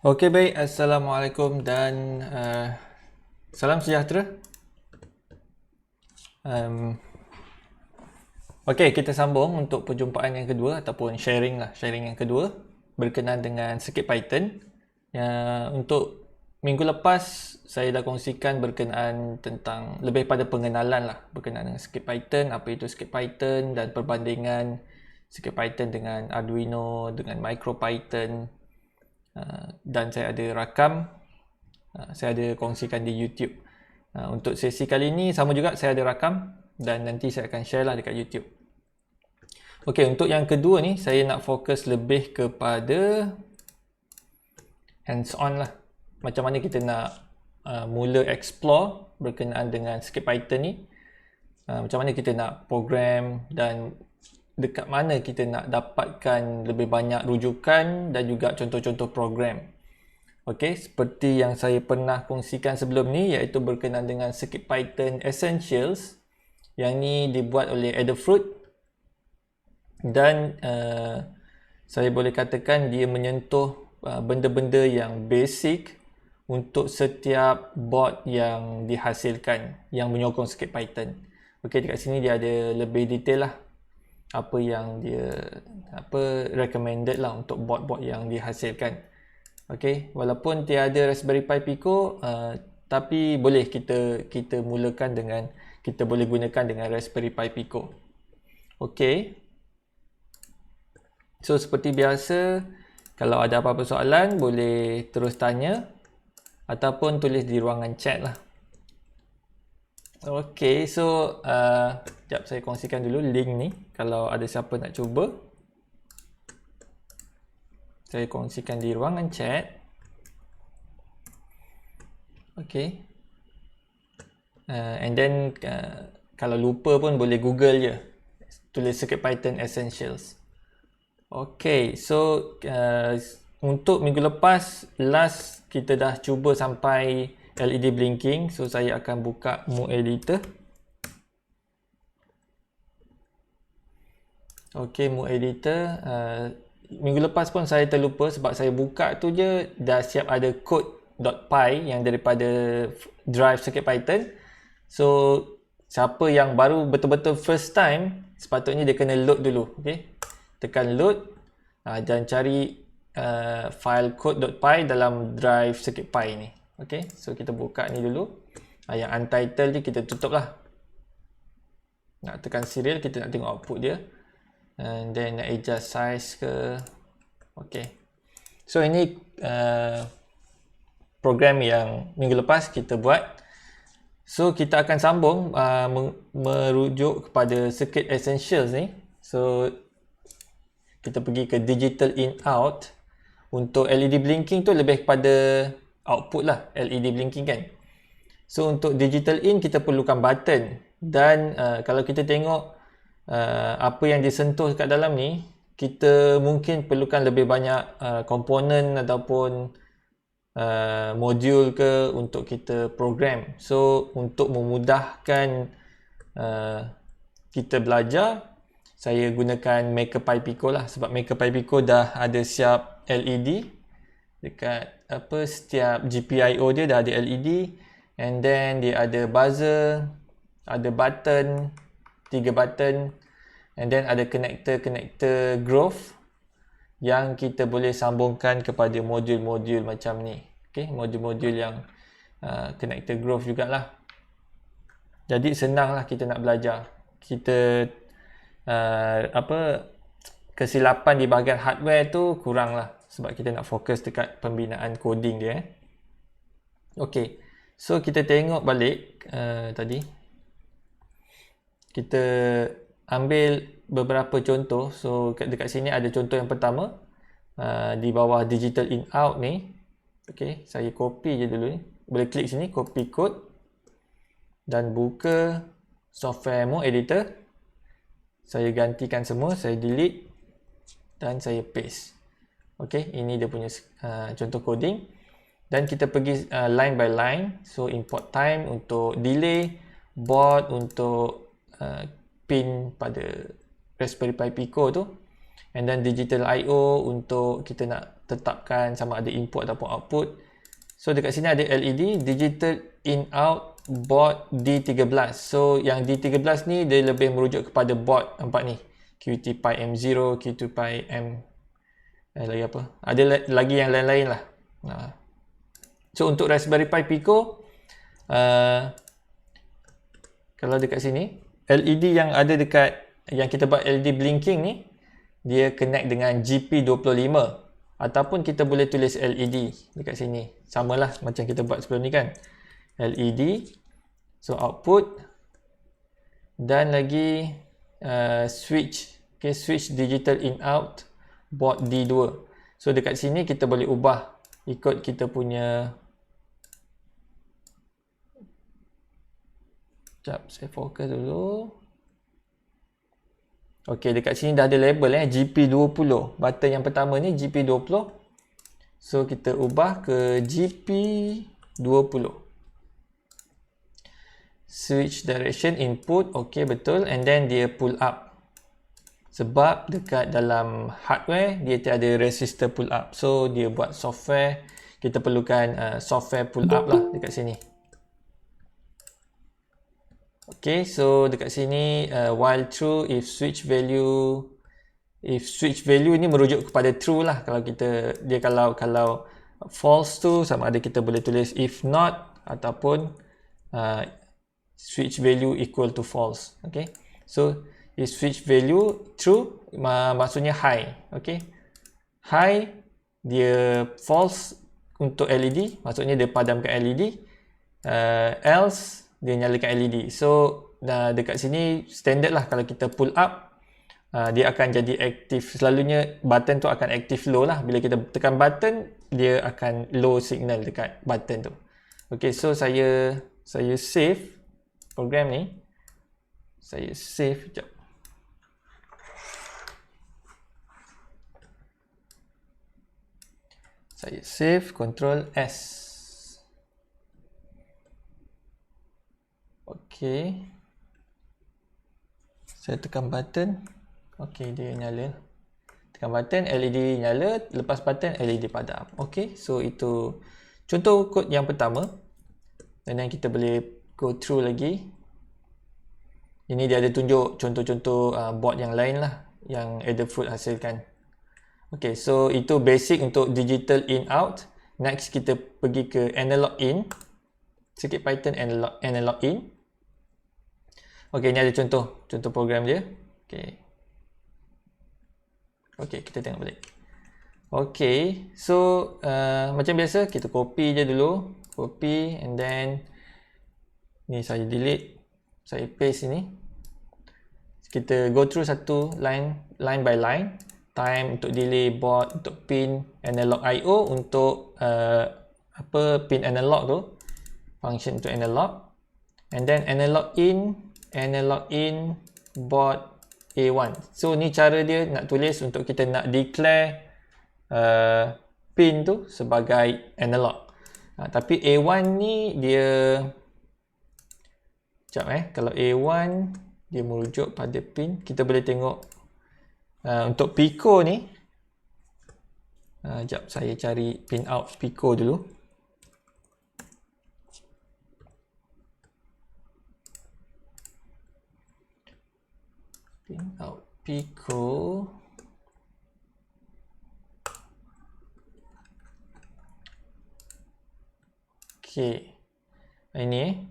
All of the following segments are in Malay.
Okey baik, Assalamualaikum dan salam sejahtera. Um, Okey, kita sambung untuk perjumpaan yang kedua ataupun sharing yang kedua berkenaan dengan Circuit Python. Untuk minggu lepas saya dah kongsikan berkenaan tentang lebih pada pengenalan lah berkenaan dengan Circuit Python, apa itu Circuit Python dan perbandingan Circuit Python dengan Arduino, dengan MicroPython. Dan saya ada rakam, saya ada kongsikan di YouTube. Untuk sesi kali ini sama juga saya ada rakam dan nanti saya akan share lah dekat YouTube. Okey, untuk yang kedua ni saya nak fokus lebih kepada hands on lah. Macam mana kita nak mula explore berkenaan dengan Circuit Python ni. Macam mana kita nak program dan dekat mana kita nak dapatkan lebih banyak rujukan dan juga contoh-contoh program. Okey, seperti yang saya pernah kongsikan sebelum ni iaitu berkenaan dengan Circuit Python Essentials yang ni dibuat oleh Adafruit dan saya boleh katakan dia menyentuh benda-benda yang basic untuk setiap board yang dihasilkan yang menyokong Circuit Python. Okey, dekat sini dia ada lebih detail lah apa yang dia recommended lah untuk board-board yang dihasilkan. Okey, walaupun tiada Raspberry Pi Pico, tapi boleh kita mulakan dengan, kita boleh gunakan dengan Raspberry Pi Pico. Okey. So seperti biasa, kalau ada apa-apa soalan boleh terus tanya ataupun tulis di ruangan chat lah. Okey, so sekejap saya kongsikan dulu link ni kalau ada siapa nak cuba. Saya kongsikan di ruangan chat. Okay. And then kalau lupa pun boleh Google je. Tulis Circuit Python Essentials. Okay, so untuk minggu lepas, last kita dah cuba sampai LED blinking. So saya akan buka Mood Editor. Okay, Mood Editor. Minggu lepas pun saya terlupa sebab saya buka tu je dah siap ada code.py yang daripada drive Circuit Python. So siapa yang baru betul-betul first time, sepatutnya dia kena load dulu. Okay, tekan load dan cari file code.py dalam drive Circuit Pi ni. Okay, so kita buka ni dulu. Yang untitled ni kita tutup lah. Nak tekan serial, kita nak tengok output dia. And then nak adjust size ke. Okay, so ini program yang minggu lepas kita buat. So kita akan sambung merujuk kepada Circuit Essentials ni. So kita pergi ke Digital In Out. Untuk LED blinking tu lebih kepada output lah, LED blinking kan. So untuk Digital In kita perlukan button. Dan kalau kita tengok apa yang disentuh kat dalam ni, kita mungkin perlukan lebih banyak komponen ataupun modul ke untuk kita program. So untuk memudahkan kita belajar, saya gunakan MakerPy Pico lah, sebab MakerPy Pico dah ada siap LED dekat setiap GPIO dia dah ada LED, and then dia ada buzzer, ada button, 3 button, and then ada connector growth yang kita boleh sambungkan kepada modul-modul macam ni. Okay, modul-modul yang connector growth jugalah. Jadi senanglah kita nak belajar. Kita kesilapan di bahagian hardware tu kurang lah, sebab kita nak fokus dekat pembinaan coding dia. Okay, so kita tengok balik tadi. Kita ambil beberapa contoh. So dekat sini ada contoh yang pertama di bawah Digital In Out ni. Okay, saya copy je dulu ni. Boleh klik sini, copy code dan buka software Mood Editor. Saya gantikan semua, saya delete dan saya paste. Okay, ini dia punya contoh coding. Dan kita pergi line by line. So import time untuk delay, board untuk pin pada Raspberry Pi Pico tu. And then digital I/O untuk kita nak tetapkan sama ada input ataupun output. So dekat sini ada LED, digital in-out board D13. So yang D13 ni dia lebih merujuk kepada board, nampak ni. QT Pi M0, QT Pi M lagi apa? Ada lagi yang lain-lain lah. So untuk Raspberry Pi Pico, kalau dekat sini, LED yang ada dekat, yang kita buat LED blinking ni, dia connect dengan GP25. Ataupun kita boleh tulis LED dekat sini. Samalah macam kita buat sebelum ni kan. LED. So output. Dan lagi switch. Okay, switch digital in-out board D2. So dekat sini kita boleh ubah ikut kita punya. Sekejap, saya fokus dulu. Ok, dekat sini dah ada label GP20. Button yang pertama ni GP20. So kita ubah ke GP20. Switch direction input, ok betul. And then dia pull up. Sebab dekat dalam hardware dia tiada resistor pull up. So dia buat software. Kita perlukan software pull up lah dekat sini. Okay, so dekat sini while true if switch value ni merujuk kepada true lah. Kalau kita kalau false tu sama ada kita boleh tulis if not ataupun switch value equal to false. Okay, so if switch value true maksudnya high. Okay, high dia false untuk LED, maksudnya dia padamkan LED. Else dia nyalakan LED. So dekat sini standard lah, kalau kita pull up dia akan jadi aktif. Selalunya button tu akan aktif low lah. Bila kita tekan button dia akan low signal dekat button tu. Okay, so saya save program ni. Saya save sekejap. Saya save, Ctrl S. Okay, saya tekan button. Okay, dia nyala. Tekan button, LED nyala. Lepas button, LED padam. Okay, so itu contoh kod yang pertama. Dan then kita boleh go through lagi. Ini dia ada tunjuk contoh-contoh board yang lain lah yang Adafruit hasilkan. Okay, so itu basic untuk digital in out. Next kita pergi ke analog in. Sikit Python analog in. Okey, ni ada contoh program dia. Okey. Okey, kita tengok balik. Okey, so macam biasa kita copy je dulu. Copy and then ni saya delete. Saya paste sini. Kita go through satu line by line. Time untuk delay, board untuk pin, analog I/O untuk pin analog tu. Function untuk analog. And then analog in board A1. So ni cara dia nak tulis untuk kita nak declare pin tu sebagai analog. Tapi A1 ni dia sekejap kalau A1 dia merujuk pada pin, kita boleh tengok untuk Pico ni. Sekejap saya cari pin out Pico dulu. Out Pico. Okay, ini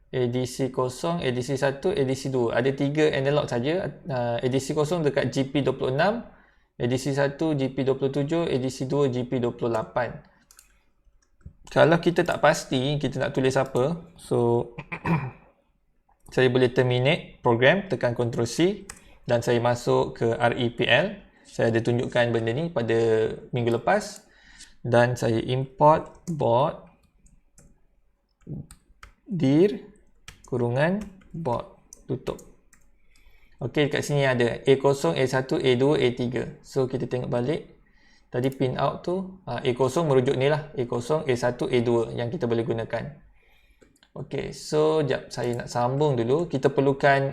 ADC 0, ADC 1, ADC 2. Ada 3 analog saja. ADC 0 dekat GP26, ADC 1 GP27, ADC 2 GP28. Kalau kita tak pasti kita nak tulis apa, so saya boleh terminate program, tekan Ctrl C dan saya masuk ke REPL. Saya ada tunjukkan benda ni pada minggu lepas dan saya import board dir kurungan board, tutup. Okey, dekat sini ada A0, A1, A2, A3. So kita tengok balik. Tadi pin out tu A0 merujuk ni lah, A0, A1, A2 yang kita boleh gunakan. Okey, so jap saya nak sambung dulu. Kita perlukan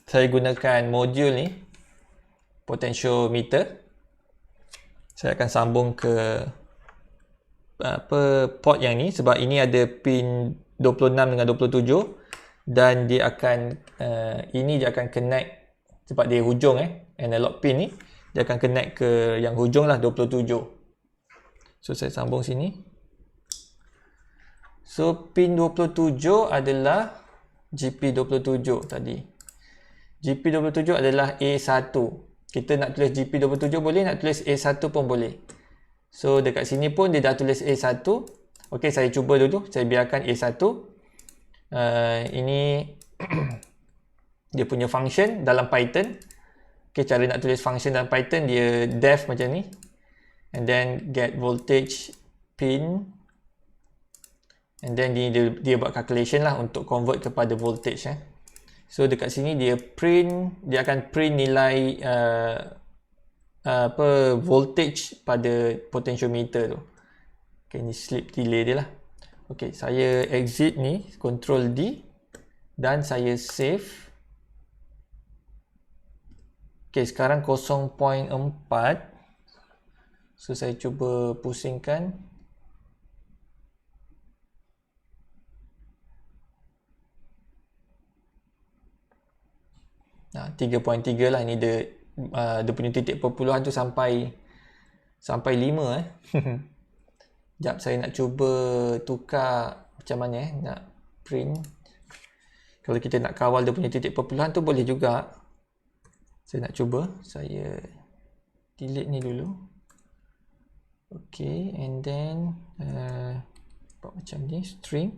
saya gunakan modul ni, potentiometer. Saya akan sambung ke port yang ni sebab ini ada pin 26 dengan 27 dan dia akan ini dia akan connect sebab dia hujung analog pin ni dia akan connect ke yang hujung lah 27. So saya sambung sini. So pin 27 adalah GP27 tadi. GP27 adalah A1. Kita nak tulis GP27 boleh, nak tulis A1 pun boleh. So dekat sini pun dia dah tulis A1. Okey, saya cuba dulu. Saya biarkan A1. Ini dia punya function dalam Python. Okey, cara nak tulis function dalam Python dia def macam ni. And then get voltage pin. And then dia buat calculation lah untuk convert kepada voltage. So dekat sini dia akan print nilai voltage pada potentiometer tu. Okay, ni sleep delay dia lah. Okay, saya exit ni, Ctrl D dan saya save. Okay, sekarang 0.4. So saya cuba pusingkan. Nah, 3.3 lah ni dia punya titik perpuluhan tu sampai 5 Sekejap saya nak cuba tukar macam mana nak print. Kalau kita nak kawal dia punya titik perpuluhan tu boleh juga. Saya nak cuba, saya delete ni dulu. Okay, and then buat macam ni, string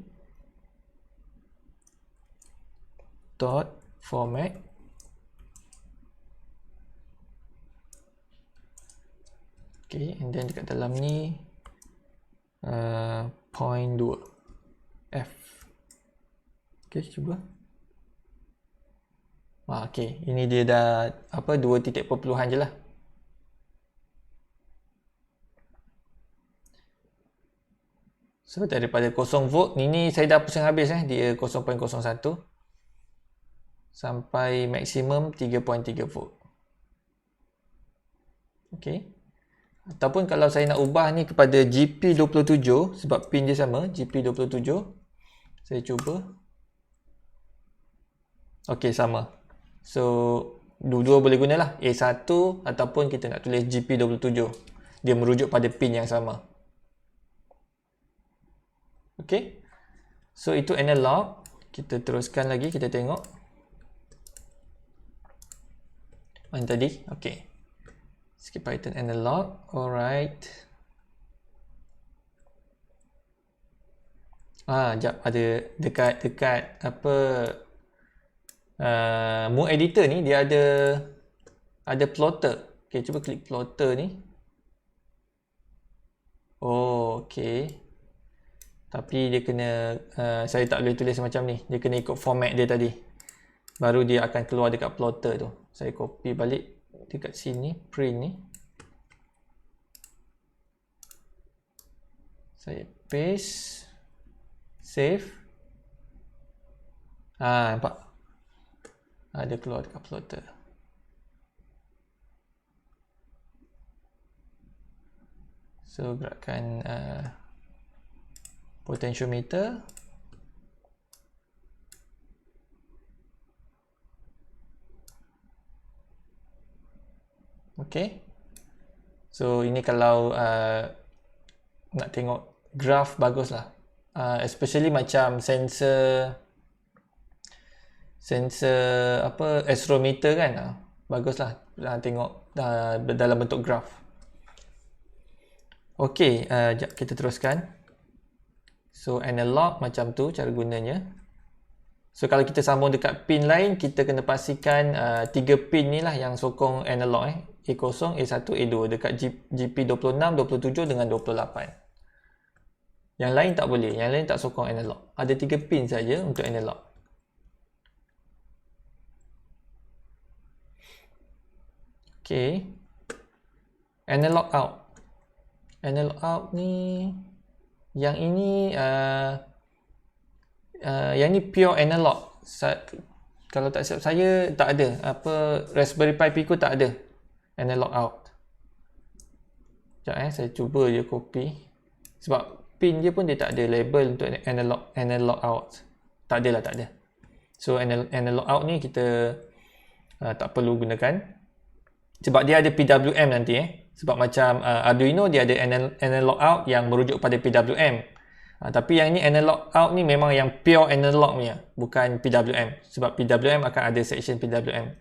dot format. Okay, and then dekat dalam ni 0.2 F. Okay, cuba. Okay, ini dia dah 2 titik perpuluhan je lah. So daripada 0 volt ni saya dah pusing habis dia 0.01 sampai maksimum 3.3 volt. Okay. Ataupun kalau saya nak ubah ni kepada GP27 sebab pin dia sama, GP27. Saya cuba. Okey, sama. So, dua-dua boleh gunalah. A1 ataupun kita nak tulis GP27. Dia merujuk pada pin yang sama. Okey. So, itu analog. Kita teruskan lagi, kita tengok. Mana tadi? Okey. Skip Python analog. Alright. Sekejap. Ada dekat Mood Editor ni dia ada plotter. Okay, cuba klik plotter ni. Oh, okay. Tapi dia kena saya tak boleh tulis macam ni. Dia kena ikut format dia tadi. Baru dia akan keluar dekat plotter tu. Saya copy balik dekat sini, print ni. Saya paste. Save. Nampak? Dia keluar dekat plotter. So, gerakkan potentiometer. Okay. So, ini kalau nak tengok graph bagus lah. Especially macam sensor astrometer kan. Bagus lah tengok dalam bentuk graph. Okay, jap kita teruskan. So, analog macam tu cara gunanya. So, kalau kita sambung dekat pin lain, kita kena pastikan 3 pin ni lah yang sokong analog A0, A1, A2 dekat GP26, 27 dengan 28. Yang lain tak boleh, yang lain tak sokong analog. Ada 3 pin saja untuk analog. Okay. Analog out. Analog out ni, yang ini yang ni pure analog. Kalau tak silap saya tak ada. Raspberry Pi Pico tak ada analog out. Sekejap saya cuba je copy. Sebab pin je pun dia tak ada label untuk analog out. Tak ada. So analog out ni kita tak perlu gunakan. Sebab dia ada PWM nanti Sebab macam Arduino dia ada analog out yang merujuk pada PWM. Tapi yang ni analog out ni memang yang pure analog punya, bukan PWM. Sebab PWM akan ada section PWM.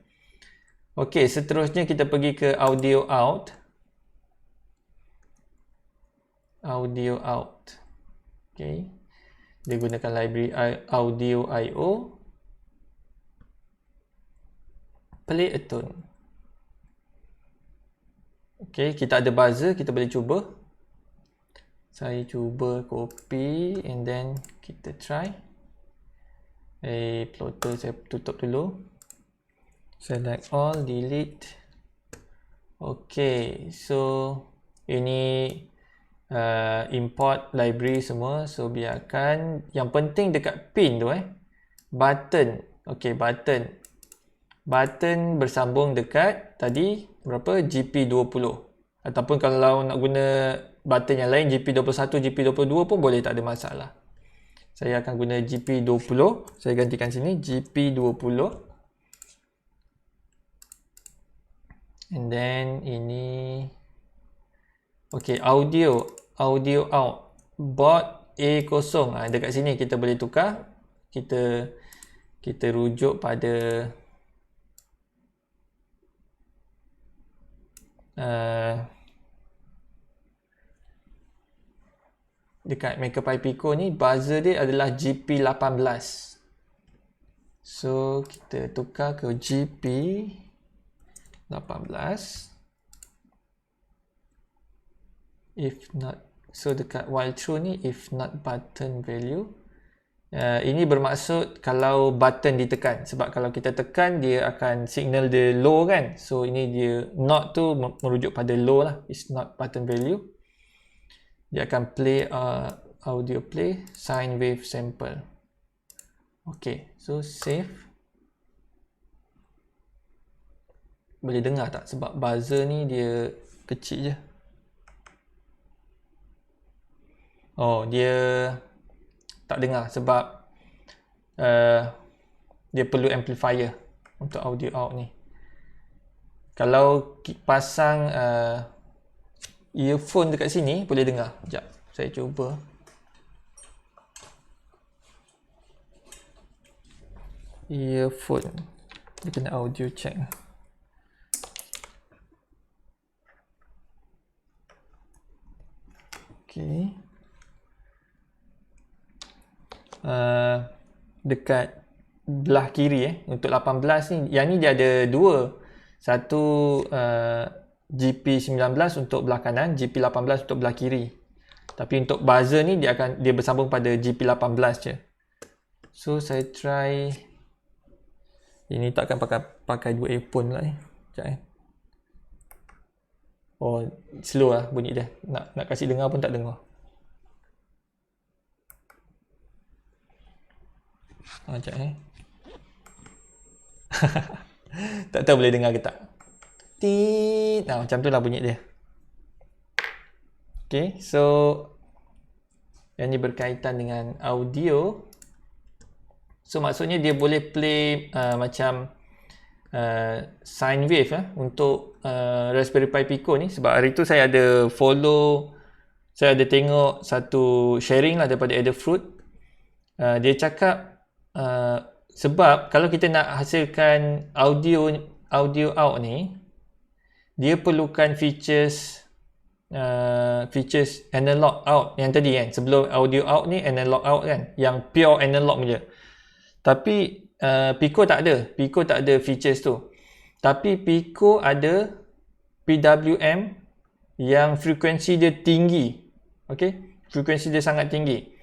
Okey, seterusnya kita pergi ke audio out. Audio out. Okey. Dia gunakan library audio IO. Play a tune. Okey, kita ada buzzer, kita boleh cuba. Saya cuba copy and then kita try. Plotter saya tutup dulu. Select all, delete. Okey, so ini import library semua. So biarkan. Yang penting dekat pin tu button. Okey, button bersambung dekat tadi berapa? GP20. Ataupun kalau nak guna button yang lain GP21, GP22 pun boleh, tak ada masalah. Saya akan guna GP20. Saya gantikan sini GP20. And then ini okey, audio out. Board A0. Dekat sini kita boleh tukar. Kita rujuk pada dekat MakerPi Pico ni buzzer dia adalah GP18. So kita tukar ke GP18. If not, so dekat while true ni if not button value. Ini bermaksud kalau button ditekan. Sebab kalau kita tekan dia akan signal dia low kan. So ini dia not tu merujuk pada low lah. It's not button value. Dia akan play audio play sine wave sample. Okay, so save. Boleh dengar tak? Sebab buzzer ni dia kecil je. Oh, dia tak dengar sebab dia perlu amplifier untuk audio out ni. Kalau pasang earphone dekat sini boleh dengar. Sekejap, saya cuba. Earphone. Dia kena audio check. Okay. Dekat belah kiri untuk 18 ni, yang ni dia ada dua. Satu GP19 untuk belah kanan, GP18 untuk belah kiri. Tapi untuk buzzer ni dia bersambung pada GP18 je. So saya try. Ini takkan pakai dua earphone pula ni. Sekejap Oh, slow lah bunyi dia. Nak kasih dengar pun tak dengar. Sekejap tak tahu boleh dengar ke tak. Macam tu lah bunyi dia. Okay, so yang ni berkaitan dengan audio. So maksudnya dia boleh play macam sine wave untuk Raspberry Pi Pico ni. Sebab hari tu saya ada tengok satu sharing lah daripada Adafruit. Dia cakap sebab kalau kita nak hasilkan audio out ni, dia perlukan features analog out yang tadi kan. Sebelum audio out ni analog out kan, yang pure analog je. Tapi Pico tak ada features tu. Tapi Pico ada PWM yang frekuensi dia tinggi. Okey, frekuensi dia sangat tinggi.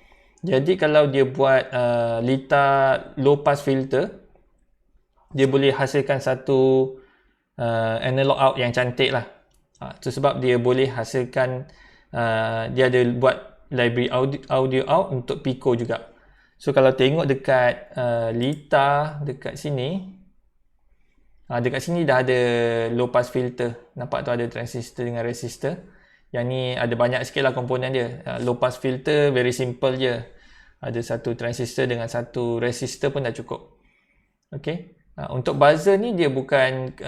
Jadi kalau dia buat litar low pass filter, dia boleh hasilkan satu analog out yang cantik lah. Itu sebab dia boleh hasilkan dia ada buat library audio out untuk Pico juga. So kalau tengok dekat Lita dekat sini, dekat sini dah ada low pass filter. Nampak tu ada transistor dengan resistor. Yang ni ada banyak sikit lah komponen dia. Low pass filter very simple je. Ada satu transistor dengan satu resistor pun dah cukup. Okay. Untuk buzzer ni dia bukan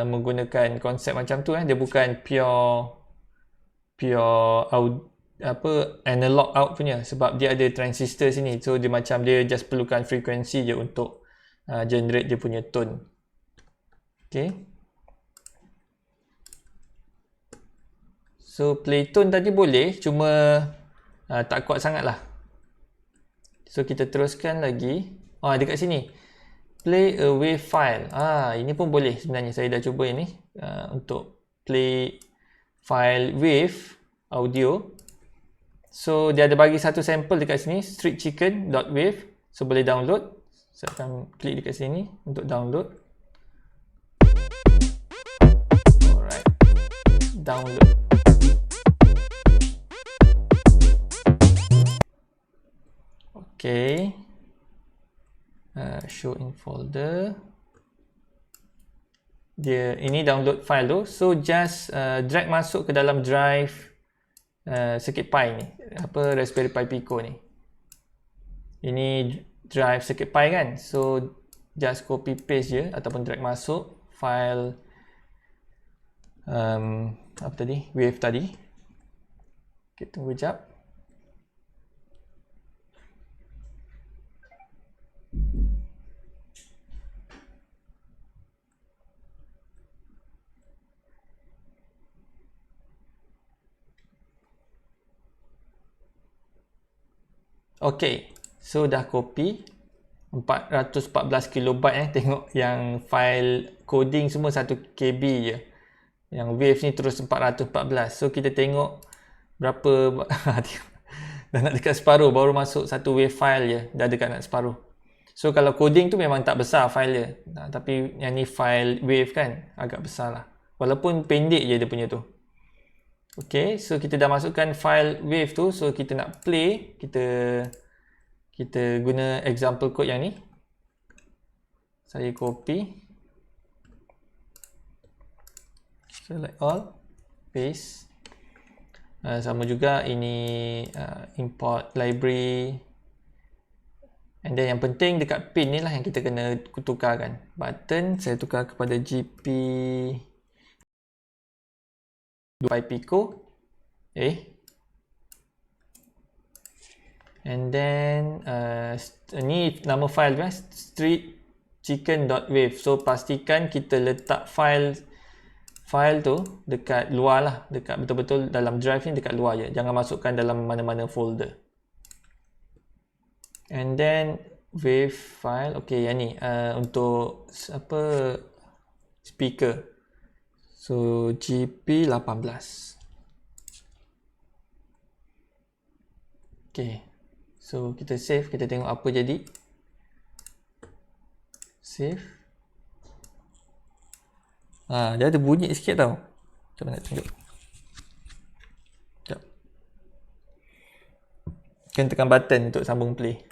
menggunakan konsep macam tu. Dia bukan pure analog out punya, sebab dia ada transistor sini. So dia macam dia just perlukan frekuensi je untuk generate dia punya tone. Okay. So play tone tadi boleh, cuma tak kuat sangat lah. So kita teruskan lagi. Dekat sini play a wave file. Ini pun boleh sebenarnya. Saya dah cuba ini untuk play file wave audio. So dia ada bagi satu sampel dekat sini, streetchicken.wave. So boleh download. Saya akan klik dekat sini untuk download. Alright, download. Okay, show in folder. Dia ini download file tu. So just drag masuk ke dalam drive Circuit Pi ni, Raspberry Pi Pico ni. Ini drive Circuit Pi kan. So just copy paste je ataupun drag masuk file wave tadi. Okay, tunggu jap. Okay, so dah copy 414 kilobyte tengok yang file coding semua 1 KB je. Yang wave ni terus 414. So kita tengok berapa dah nak dekat separuh, baru masuk satu wave file je, dah dekat nak separuh. So kalau coding tu memang tak besar file dia. Tapi yang ni file wave kan agak besar lah. Walaupun pendek je dia punya tu. Okay, so kita dah masukkan file wave tu. So kita nak play, kita guna example code yang ni. Saya copy, select all, paste. Sama juga ini import library. And then yang penting dekat pin ni lah yang kita kena tukarkan. Button saya tukar kepada GP Pi Pico. And then ni nama file kan, streetchicken.wave. So pastikan kita letak file tu dekat luar lah, dekat betul-betul dalam drive ni, dekat luar je. Jangan masukkan dalam mana-mana folder. And then wave file. Okay, yang ni untuk speaker. So GP18. Okay, so kita save, kita tengok apa jadi. Save. Dia ada bunyi sikit tau. Macam mana nak tunjuk. Sekejap. Kena tekan button untuk sambung play.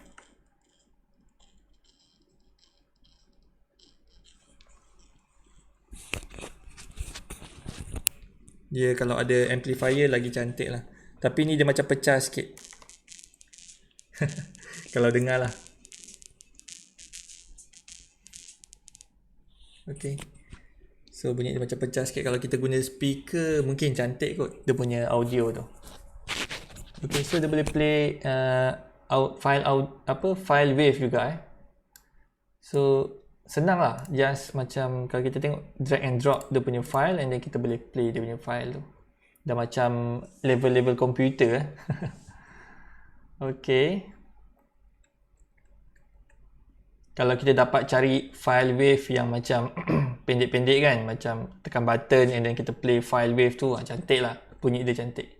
Dia kalau ada amplifier lagi cantik lah. Tapi ni dia macam pecah sikit. Kalau dengar lah. Okay. So bunyi dia macam pecah sikit. Kalau kita guna speaker mungkin cantik kot dia punya audio tu. Okay, so dia boleh play file wave juga So senang lah. Just macam kalau kita tengok drag and drop dia punya file, and then kita boleh play dia punya file tu. Dah macam level-level komputer Okay. Kalau kita dapat cari file wave yang macam pendek-pendek kan, macam tekan button and then kita play file wave tu, cantik lah, bunyi dia cantik.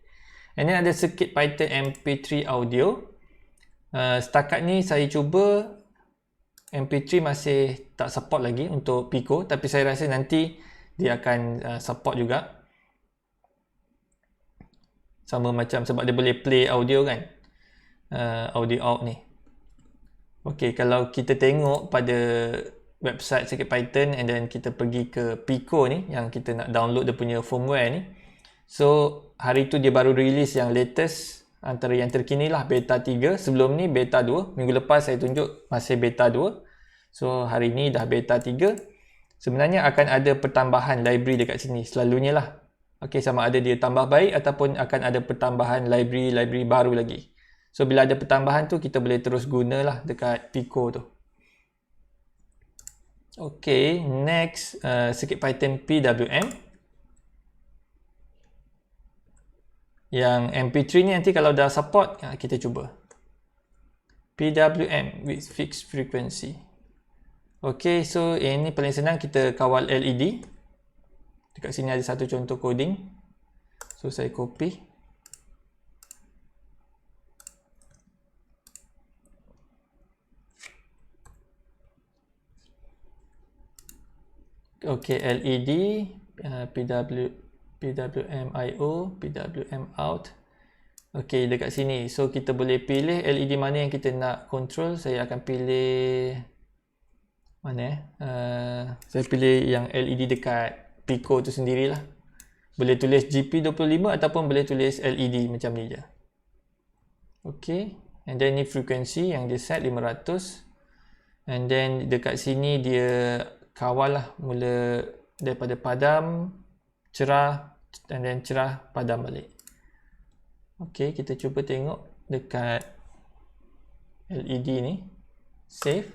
And then ada Circuit Python MP3 audio. Setakat ni saya cuba MP3 masih tak support lagi untuk Pico, tapi saya rasa nanti dia akan support juga. Sama macam sebab dia boleh play audio kan, audio out ni. Okay, kalau kita tengok pada website CircuitPython and then kita pergi ke Pico ni yang kita nak download dia punya firmware ni. So, hari tu dia baru release yang latest antara yang terkini lah, beta 3. Sebelum ni beta 2. Minggu lepas saya tunjuk masih beta 2. So, hari ni dah beta 3. Sebenarnya akan ada pertambahan library dekat sini selalunya lah. Okay, sama ada dia tambah baik ataupun akan ada pertambahan library baru lagi. So, bila ada pertambahan tu, kita boleh terus gunalah dekat Pico tu. Okay, next CircuitPython PWM. Yang MP3 ni nanti kalau dah support, kita cuba. PWM with fixed frequency. Okay, so ini paling senang, kita kawal LED. Dekat sini ada satu contoh coding. So, saya copy. Okay, LED, PWM IO, PWM out. Okay, dekat sini. So, kita boleh pilih LED mana yang kita nak control. Saya akan pilih mana saya pilih yang LED dekat Pico tu sendirilah. Boleh tulis GP25 ataupun boleh tulis LED macam ni je. Okay, and then ni frequency yang dia set 500. And then dekat sini dia kawal lah, mula daripada padam, cerah, and then cerah, padam balik. Okay, kita cuba tengok dekat LED ni. Save.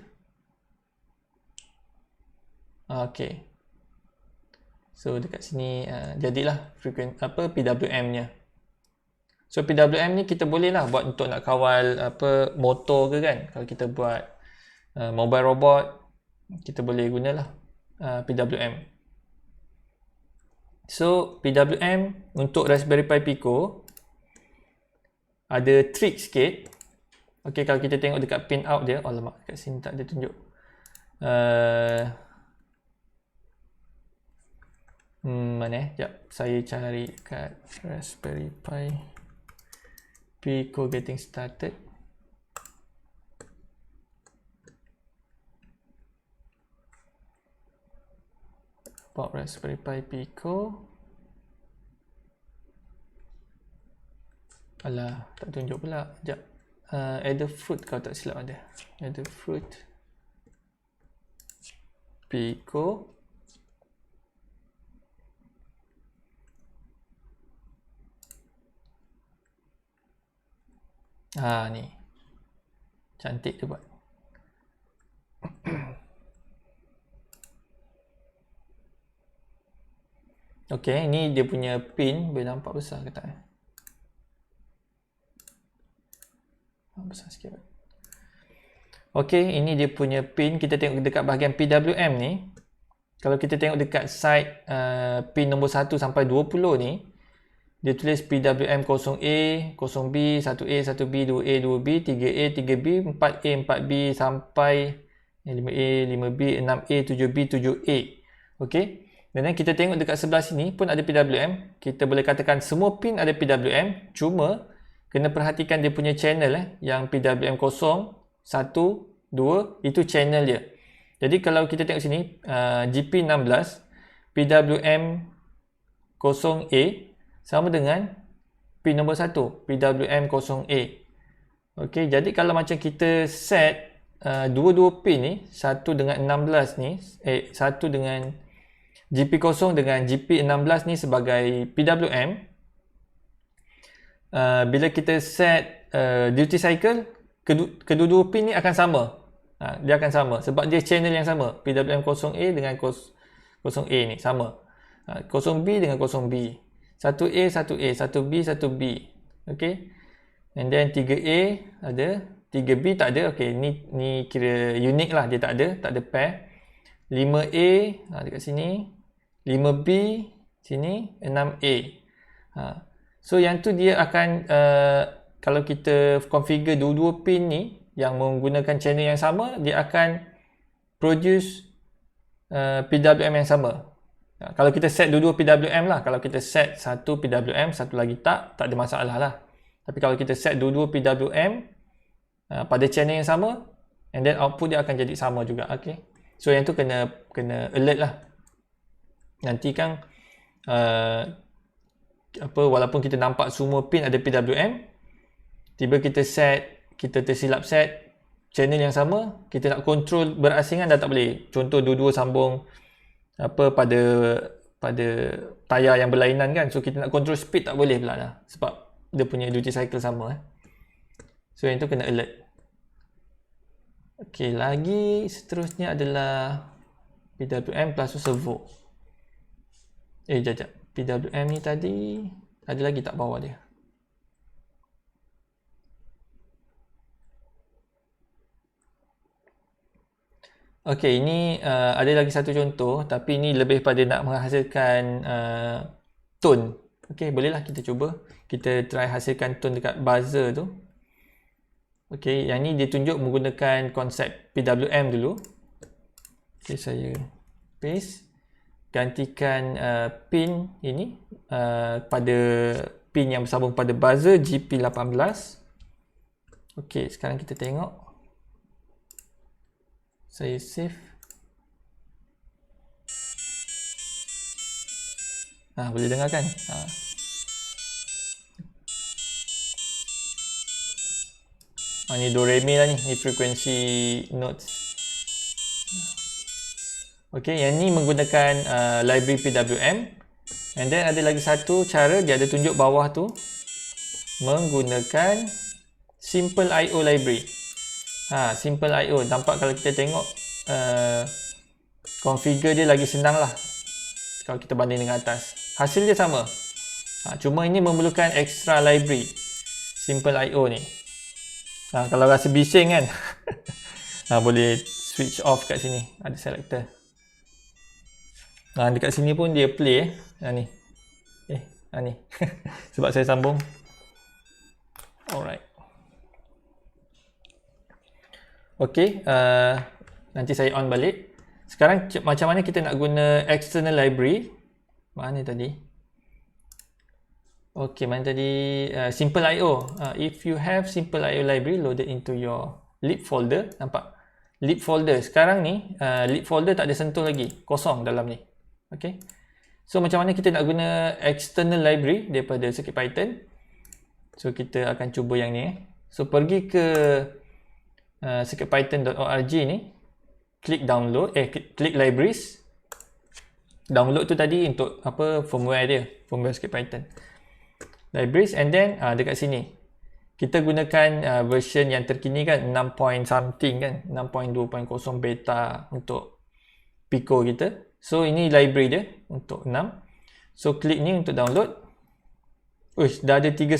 Okay. So dekat sini jadilah PWM nya. So PWM ni kita boleh lah buat untuk nak kawal motor ke kan. Kalau kita buat mobile robot, kita boleh gunalah PWM. So PWM untuk Raspberry Pi Pico ada trik sikit. Okay, kalau kita tengok dekat pin out dia, alamak, kat sini tak ada tunjuk. Mana Sekejap, saya cari kat Raspberry Pi Pico getting started. About Raspberry Pi Pico. Alah, tak tunjuk pula. Sekejap. Adafruit kalau tak silap ada. Adafruit Pico. Ni. Cantik dia buat. Okay, ni dia punya pin. Boleh nampak besar ke tak? Besar sikit. Okay, ini dia punya pin. Kita tengok dekat bahagian PWM ni. Kalau kita tengok dekat side pin nombor 1 sampai 20 ni, dia tulis PWM 0A, 0B, 1A, 1B, 2A, 2B, 3A, 3B, 4A, 4B sampai 5A, 5B, 6A, 7B, 7A. Okay. Dan kita tengok dekat sebelah sini pun ada PWM. Kita boleh katakan semua pin ada PWM. Cuma kena perhatikan dia punya channel yang PWM 0, 1, 2 itu channel dia. Jadi kalau kita tengok sini GP16 PWM 0A sama dengan pin nombor 1 PWM 0A. Okey, jadi kalau macam kita set dua-dua pin ni, satu dengan 16 ni, satu dengan GP0 dengan GP16 ni sebagai PWM, bila kita set duty cycle, kedua-dua pin ni akan sama. Dia akan sama sebab dia channel yang sama. PWM 0A dengan 0A ni sama. 0B dengan 0B. 1A, 1A, 1B, 1B. Okay. And then 3A ada. 3B tak ada. Okay. Ni kira unik lah. Dia tak ada pair. 5A dekat sini. 5B sini. 6A. So yang tu dia akan kalau kita configure dua-dua pin ni yang menggunakan channel yang sama, dia akan produce PWM yang sama. Kalau kita set dua-dua PWM lah. Kalau kita set satu PWM, satu lagi tak ada masalah lah. Tapi kalau kita set dua-dua PWM pada channel yang sama, and then output dia akan jadi sama juga. Okay, so yang tu kena alert lah. Nanti kan walaupun kita nampak semua pin ada PWM, tiba kita tersilap set channel yang sama, kita nak control berasingan dah tak boleh. Contoh dua-dua sambung pada tayar yang berlainan kan, so kita nak control speed tak boleh pula dah, sebab dia punya duty cycle sama. So yang tu kena alert. Okay, lagi seterusnya adalah PWM plus servo. Jap. PWM ni tadi ada lagi tak bawah dia? Okay, ini ada lagi satu contoh, tapi ini lebih pada nak menghasilkan tone. Okay, bolehlah kita cuba. Kita try hasilkan tone dekat buzzer tu. Okay, yang ni dia tunjuk menggunakan konsep PWM dulu. Okay, saya paste. Gantikan pin ini pada pin yang bersambung pada buzzer GP18. Ok, sekarang kita tengok. Saya save. Boleh dengar kan? Ni do re mi lah ni frekuensi notes. Ok, yang ni menggunakan library PWM. And then ada lagi satu cara, dia ada tunjuk bawah tu, menggunakan Simple IO library. Simple IO, nampak kalau kita tengok configure dia lagi senang lah kalau kita banding dengan atas. Hasil dia sama, cuma ini memerlukan extra library Simple IO ni. Kalau rasa bising kan boleh switch off kat sini, ada selector. Dekat sini pun dia play ni. Ni sebab saya sambung. Alright. Okay, nanti saya on balik. Sekarang macam mana kita nak guna external library? Mana tadi? Okay, mana tadi? Simple IO. If you have Simple IO library loaded into your lib folder, nampak? Lib folder. Sekarang ni lib folder tak ada sentuh lagi, kosong dalam ni. Okay. So macam mana kita nak guna external library daripada CircuitPython? So kita akan cuba yang ni. So pergi ke circuitpython.org ni, klik download, klik libraries. Download tu tadi untuk firmware dia, firmware CircuitPython. Libraries, and then dekat sini kita gunakan version yang terkini kan, 6 point something kan, 6.2.0 beta untuk Pico kita. So ini library dia untuk 6. So klik ni untuk download. Dah ada 310.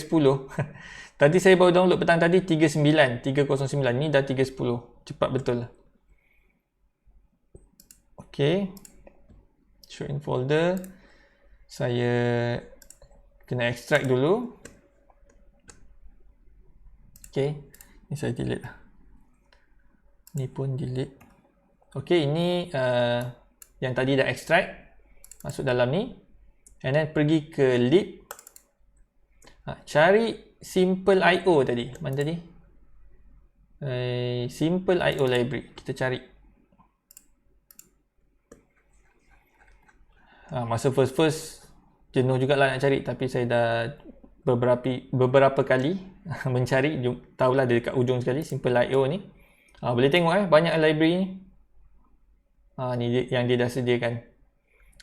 Tadi saya baru download petang tadi 309. Ni dah 310. Cepat betul. Okay, show in folder. Saya kena extract dulu. Okay, ni saya delete lah. Ni pun delete. Okay, ini yang tadi dah extract, masuk dalam ni, and then pergi ke lib, cari Simple IO tadi. Mana tadi? Simple IO library. Kita cari. Masa first jenuh jugalah nak cari, tapi saya dah beberapa kali mencari. Tahulah dia dekat ujung sekali, Simple IO ni. Boleh tengok banyak library ni. Ni yang dia dah sediakan.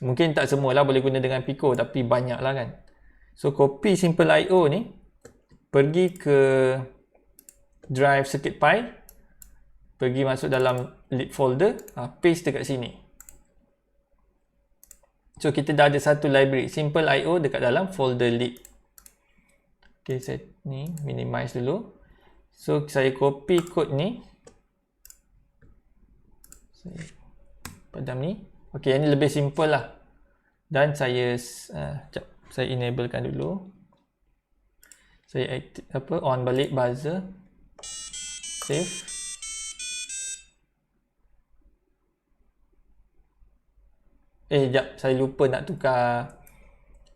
Mungkin tak semualah boleh guna dengan Pico, tapi banyak lah kan. So copy Simple IO ni, pergi ke drive CircuitPy, pergi masuk dalam lib folder, paste dekat sini. So kita dah ada satu library Simple IO dekat dalam folder lib. Okay, saya ni minimize dulu. So saya copy code ni, saya padam ni. Okay, yang ni lebih simple lah. Dan saya saya enablekan dulu. Saya on balik buzzer. Save. Sekejap, saya lupa nak tukar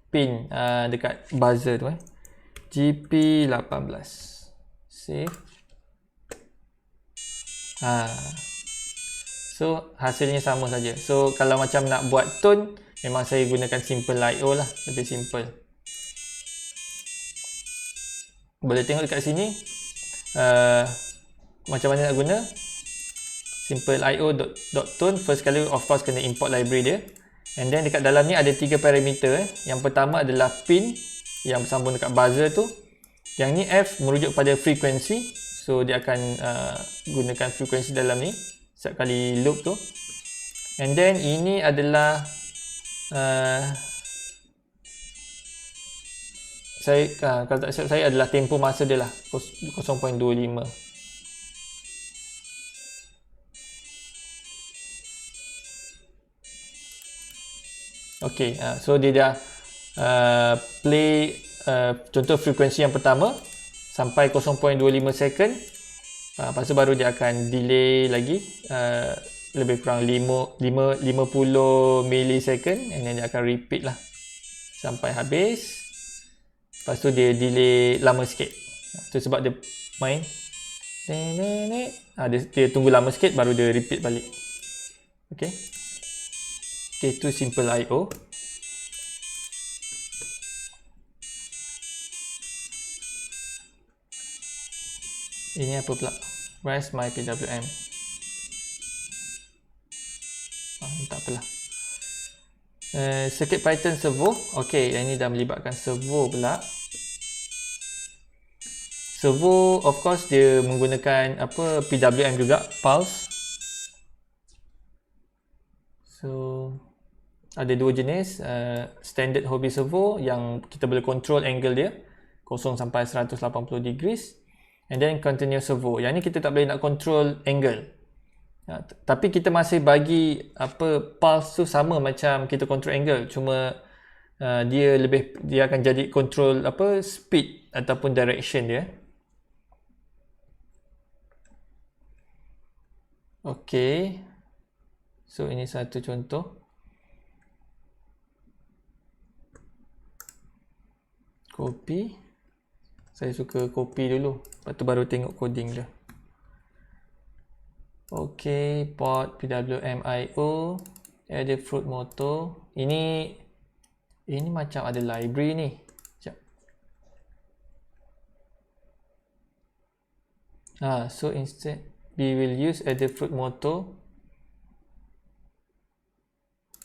pin dekat buzzer tu. GP18. Save. So hasilnya sama saja. So kalau macam nak buat tone, memang saya gunakan simple I/O lah, lebih simple. Boleh tengok dekat sini macam mana nak guna simple io.tone. First kali of course kena import library dia, and then dekat dalam ni ada 3 parameter. Yang pertama adalah pin yang bersambung dekat buzzer tu. Yang ni F merujuk pada frequency, so dia akan gunakan frequency dalam ni setiap kali loop tu. And then ini adalah kalau tak silap saya adalah tempoh masa dia lah, 0.25. Okay, so dia dah play contoh frekuensi yang pertama sampai 0.25 second. Lepas tu baru dia akan delay lagi lebih kurang 50 millisecond, and then dia akan repeat lah sampai habis. Lepas tu dia delay lama sikit. Tu sebab dia main dia tunggu lama sikit baru dia repeat balik. Okay, tu simple I/O. Ini apa pula? Where's my PWM? Tak apalah. Circuit Python servo. Okay, yang ini dah melibatkan servo pula. Servo of course dia menggunakan apa, PWM juga, pulse. So ada dua jenis, standard hobby servo yang kita boleh control angle dia 0 sampai 180 degrees, and then continuous servo. Yang ni kita tak boleh nak control angle. Tapi kita masih bagi apa, pulse tu sama macam kita control angle, cuma dia akan jadi control apa, speed ataupun direction dia. Okey. So ini satu contoh. Copy. Saya suka copy dulu, lepas tu baru tengok coding dia. Okay, port PWM IO, Adafruit Motor. Ini macam ada library ni. Sekejap. So instead we will use Adafruit Motor.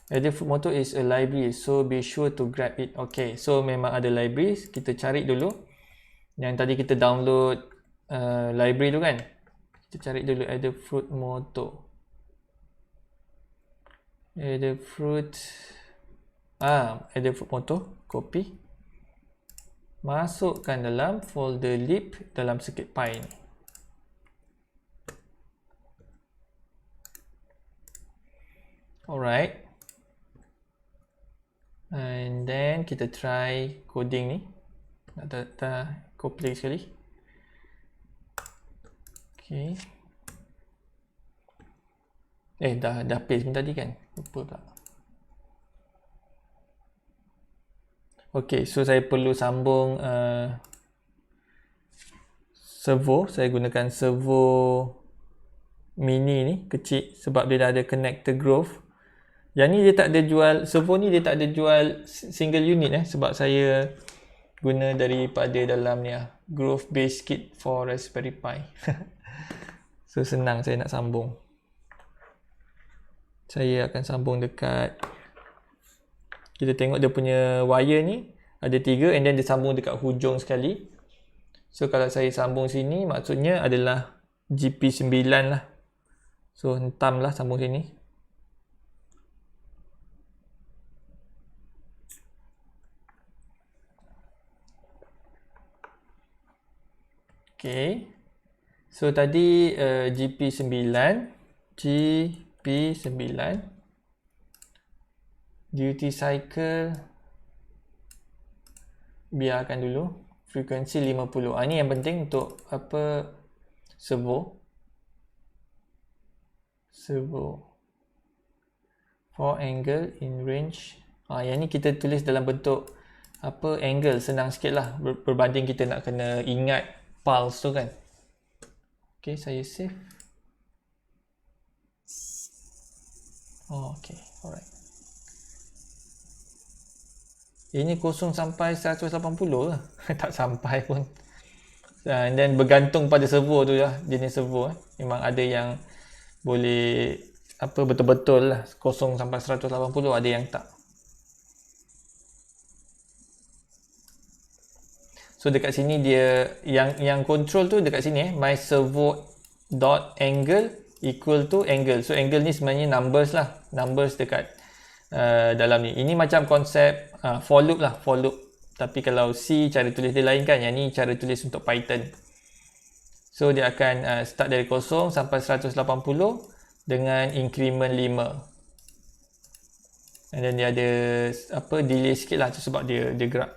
Adafruit Motor is a library, so be sure to grab it. Okay, so memang ada library. Kita cari dulu. Yang tadi kita download library tu kan. Kita cari dulu Adafruit Motor. Adafruit Motor, copy. Masukkan dalam folder lib dalam CircuitPy ni. Alright. And then kita try coding ni. Nak copy sekali. Okay. Dah paste tadi kan? Lupa pula. Okay, so saya perlu sambung servo. Saya gunakan servo mini ni, kecil, sebab dia dah ada connector Grove. Yang ni dia tak ada jual, servo ni dia tak ada jual single unit sebab saya guna daripada dalam ni Grove Base Kit for Raspberry Pi. So senang saya nak sambung. Saya akan sambung dekat, kita tengok dia punya wire ni ada 3, and then dia sambung dekat hujung sekali. So kalau saya sambung sini, maksudnya adalah GP9 lah. So hentam lah sambung sini. Okay. So tadi GP9 duty cycle biarkan dulu, frekuensi 50. Ini yang penting untuk apa, servo for angle in range. Yang ni kita tulis dalam bentuk apa, angle, senang sikit lah berbanding kita nak kena ingat pulse tu kan. Okay, saya save. Oh, okay, alright. Ini kosong sampai 180 lah. Tak sampai pun. And then bergantung pada servo tu lah, jenis servo. Memang ada yang boleh apa betul-betul lah kosong sampai 180, ada yang tak. So dekat sini dia yang control tu dekat sini my servo dot angle equal to angle. So angle ni sebenarnya numbers lah, numbers dekat dalam ni. Ini macam konsep for loop lah, for loop. Tapi kalau C cara tulis dia lain kan, yang ni cara tulis untuk Python. So dia akan start dari 0 sampai 180 dengan increment 5. And then dia ada apa delay sikit lah tu sebab dia gerak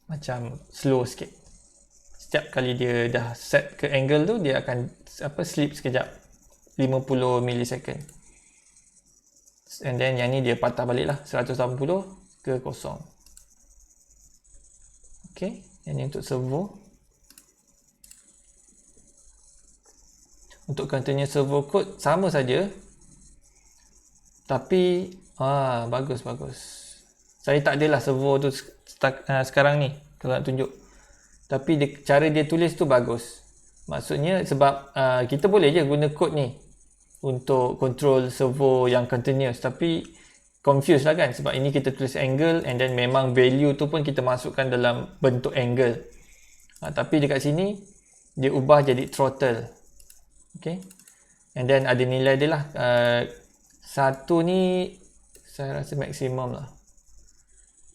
macam slow sikit. Setiap kali dia dah set ke angle tu, dia akan apa sleep sekejap 50 millisecond. And then yang ni dia patah balik lah 180 ke 0. Okay, yang ni untuk servo. Untuk continuous servo code sama saja. Tapi bagus. Saya tak adalah servo tu sekarang ni kalau nak tunjuk. Tapi cara dia tulis tu bagus. Maksudnya sebab kita boleh je guna kod ni untuk control servo yang continuous, tapi confused lah kan sebab ini kita tulis angle and then memang value tu pun kita masukkan dalam bentuk angle. Tapi dekat sini dia ubah jadi throttle. Okay, and then ada nilai dia lah. Satu ni saya rasa maksimum lah.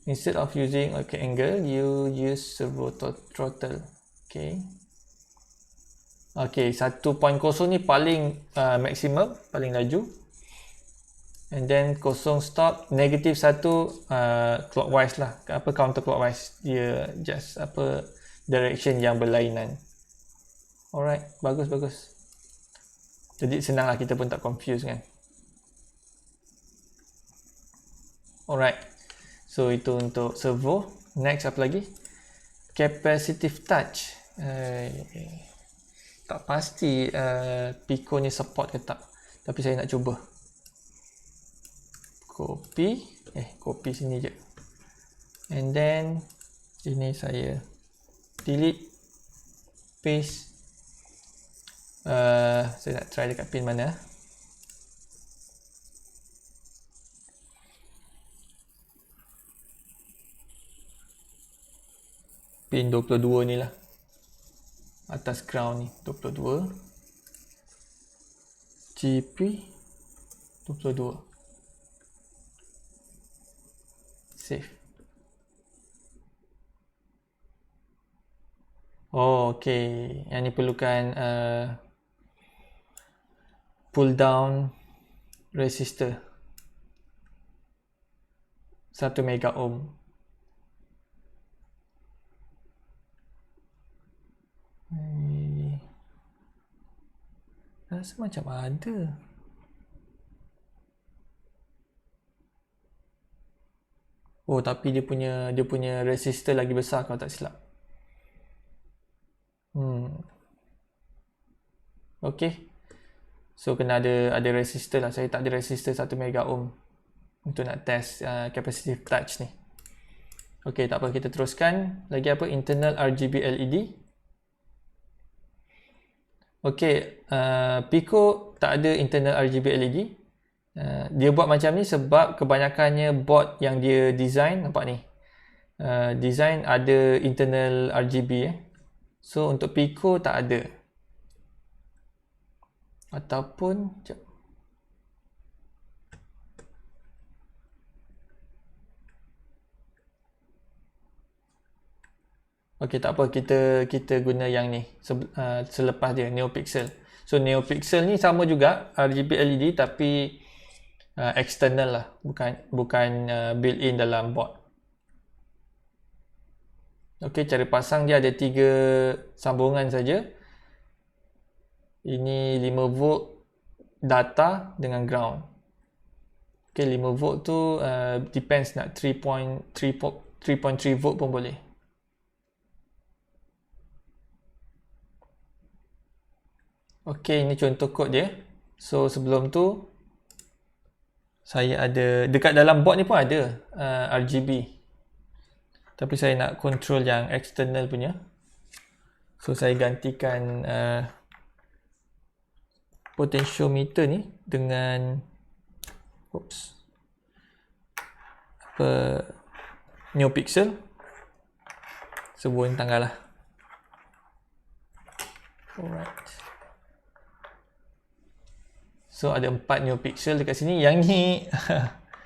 Instead of using angle, you use servo throttle. Okay. Okay, 1.0 ni paling maksimum, paling laju. And then kosong stop, negative 1 clockwise lah. Apa counterclockwise. Dia just apa direction yang berlainan. Alright, bagus. Jadi senang lah, kita pun tak confuse kan. Alright, so itu untuk servo. Next apa lagi? Capacitive touch. Tak pasti Pico ni support ke tak, tapi saya nak cuba. Copy sini je. And then ini saya delete, paste. Saya nak try dekat pin mana. Pin 22 ni lah, atas ground ni 22, GP 22, save. Oh, okay, yang ni perlukan pull down resistor 1 mega ohm. Rasa macam ada. Oh, tapi dia punya resistor lagi besar kalau tak silap. Okay. So kena ada resistor lah. Saya tak ada resistor 1 mega ohm untuk nak test capacitive touch ni. Okay, tak apa, kita teruskan. Lagi apa? Internal RGB LED. Okay, Pico tak ada internal RGB LED. Dia buat macam ni sebab kebanyakannya board yang dia design, nampak ni, design ada internal RGB. So untuk Pico tak ada. Ataupun okey, tak apa, kita guna yang ni selepas dia, NeoPixel. So NeoPixel ni sama juga RGB LED tapi external lah, bukan built-in dalam board. Okey, cara pasang dia ada 3 sambungan saja. Ini 5 volt data dengan ground. Okey, 5 volt tu depends, nak 3.3 volt pun boleh. Okey, ini contoh kod dia. So sebelum tu saya ada dekat dalam board ni pun ada RGB, tapi saya nak control yang external punya, so saya gantikan potentiometer ni dengan NeoPixel, sebuah tanggal lah. Alright. So ada 4 NeoPixel dekat sini. Yang ni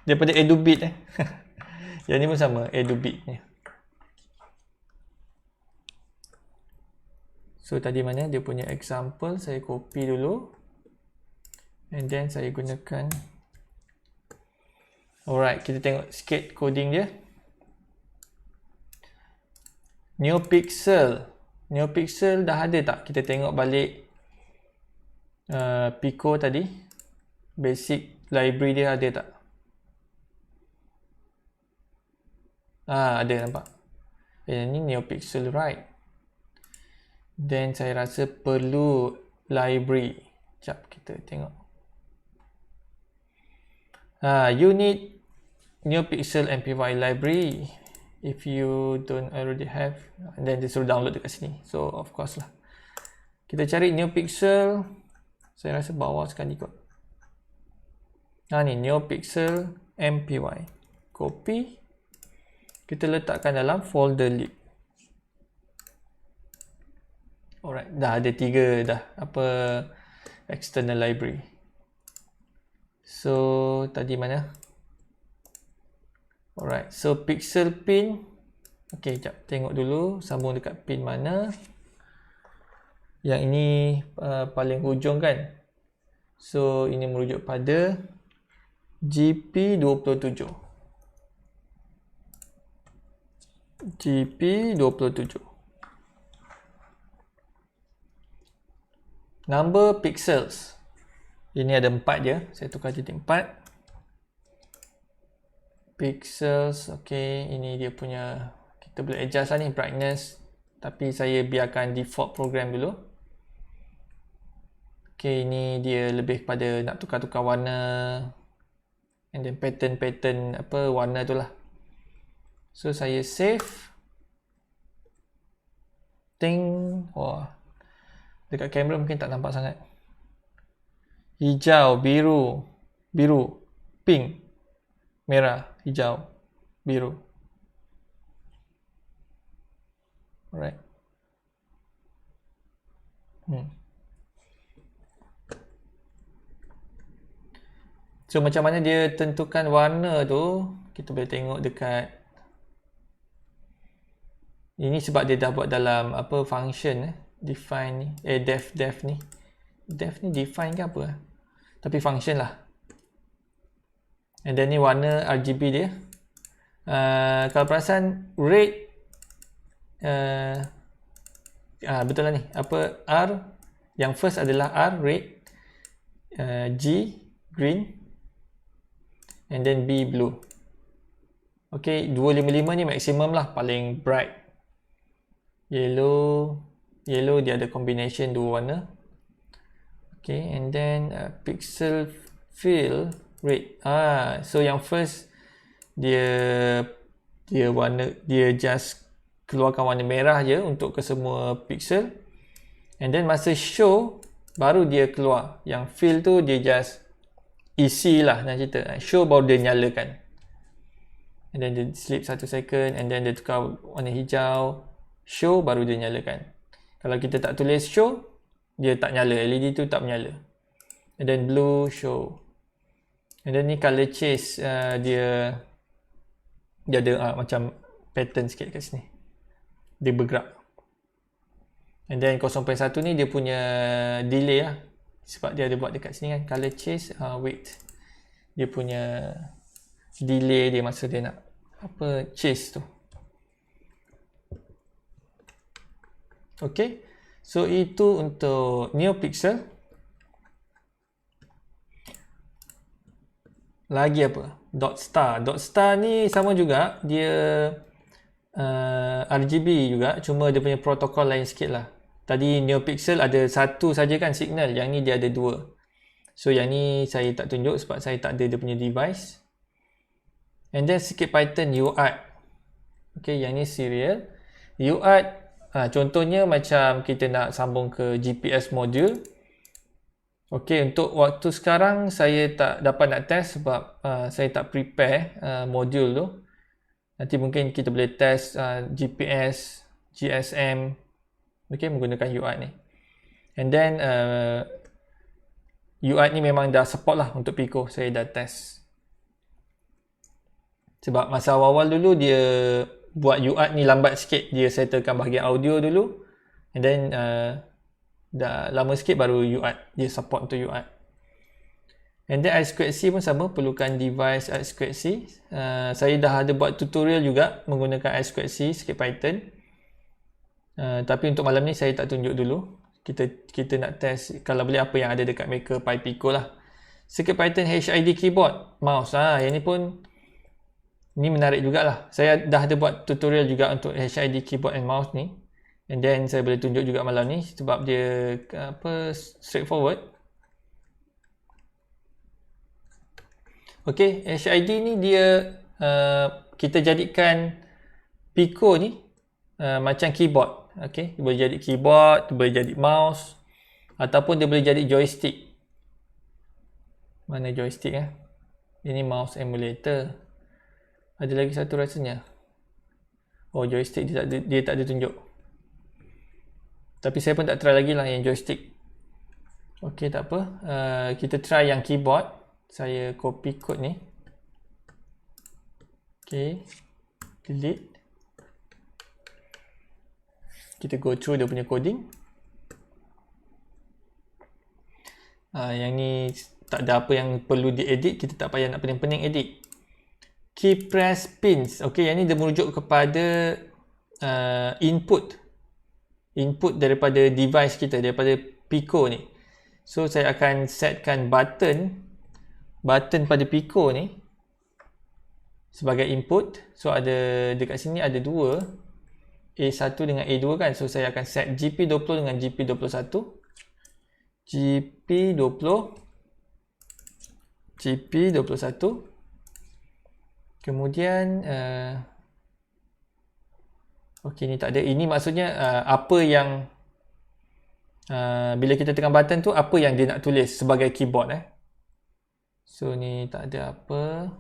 daripada EduBit Yang ni pun sama, EduBit ni. So tadi mana dia punya example, saya copy dulu. And then saya gunakan. Alright, kita tengok sikit coding dia. NeoPixel dah ada tak? Kita tengok balik Pico tadi, basic library dia ada tak? Ada, nampak. Ini NeoPixel, right? Then saya rasa perlu library. Sekejap kita tengok. You need NeoPixel MPY library if you don't already have. And then dia suruh download dekat sini. So of course lah, kita cari NeoPixel. Saya rasa bawah sekali kot. Ni NeoPixel MPY. Copy. Kita letakkan dalam folder lib. Alright, dah ada 3 dah external library. So tadi mana? Alright, so pixel pin. Okay, sekejap, tengok dulu sambung dekat pin mana. Yang ini paling hujung kan. So ini merujuk pada GP27. GP27. Number pixels. Ini ada 4 je. Saya tukar jadi 4. Pixels. Okay, ini dia punya. Kita boleh adjust lah ni brightness. Tapi saya biarkan default program dulu. Okay, ini dia lebih kepada nak tukar-tukar warna. And then pattern warna tu lah. So saya save. Wah, dekat kamera mungkin tak nampak sangat. Hijau, biru, pink, merah, hijau, biru. Alright. So macam mana dia tentukan warna tu, kita boleh tengok dekat ini, sebab dia dah buat dalam function define ni, def ni. Def ni define ke apa? Tapi function lah. And then ni warna RGB dia. Kalau perasan red, betul lah ni. R yang first adalah R red, G green, and then B blue. Okay, 255 ni maksimum lah, paling bright. Yellow dia ada combination 2 warna. Okay, and then pixel fill red. So yang first dia just keluarkan warna merah je untuk ke semua pixel. And then masa show baru dia keluar. Yang fill tu dia just isi lah nak cerita. Show baru dia nyalakan. And then dia sleep 1 second, and then dia tukar warna hijau. Show baru dia nyalakan. Kalau kita tak tulis show, dia tak nyala, LED tu tak menyala. And then blue show. And then ni color chase, dia ada macam pattern sikit kat sini. Dia bergerak. And then 0.1 ni dia punya delay lah. Sebab dia ada buat dekat sini kan, color chase, wait. Dia punya delay dia masa dia nak chase tu. Okay, so itu untuk NeoPixel. Lagi apa? Dot star ni sama juga, dia RGB juga, cuma dia punya protokol lain sikit lah. Tadi NeoPixel ada satu saja kan signal, yang ni dia ada 2. So yang ni saya tak tunjuk sebab saya tak ada dia punya device. And then sikit Python UART. Okay, yang ni serial. UART, contohnya macam kita nak sambung ke GPS module. Okay, untuk waktu sekarang saya tak dapat nak test sebab saya tak prepare modul tu. Nanti mungkin kita boleh test GPS, GSM, okay, menggunakan UART ni. And then UART ni memang dah support lah untuk Pico, saya dah test. Sebab masa awal-awal dulu dia buat UART ni lambat sikit, dia settlekan bahagian audio dulu. And then dah lama sikit baru UART, dia support untuk UART. And then I2C pun sama, perlukan device I2C. Saya dah ada buat tutorial juga menggunakan I2C, sikit Python. Tapi untuk malam ni saya tak tunjuk dulu. Kita nak test kalau boleh apa yang ada dekat Maker Pi Pico lah. Sikit Python HID keyboard, mouse. Yang ni pun ni menarik jugalah. Saya dah ada buat tutorial juga untuk HID keyboard and mouse ni. And then saya boleh tunjuk juga malam ni sebab dia straightforward. Okay, HID ni dia kita jadikan Pico ni macam keyboard. Okay, dia boleh jadi keyboard, dia boleh jadi mouse ataupun dia boleh jadi joystick. Mana joystick Ini mouse emulator. Ada lagi satu rasanya. Oh, joystick dia tak ada tunjuk. Tapi saya pun tak try lagi lah yang joystick. Ok, tak apa. Kita try yang keyboard. Saya copy code ni. Ok. Delete. Kita go through dia punya coding. Yang ni tak ada apa yang perlu diedit. Kita tak payah nak pening-pening edit. Key press pins. Ok, yang ni dia merujuk kepada input daripada device kita, daripada Pico ni. So saya akan setkan button pada Pico ni sebagai input. So ada dekat sini ada dua, A1 dengan A2 kan. So saya akan set GP20 dengan GP21. GP21. Kemudian ok, ni tak ada. Ini maksudnya apa yang bila kita tekan button tu, apa yang dia nak tulis sebagai keyboard. So ni tak ada apa.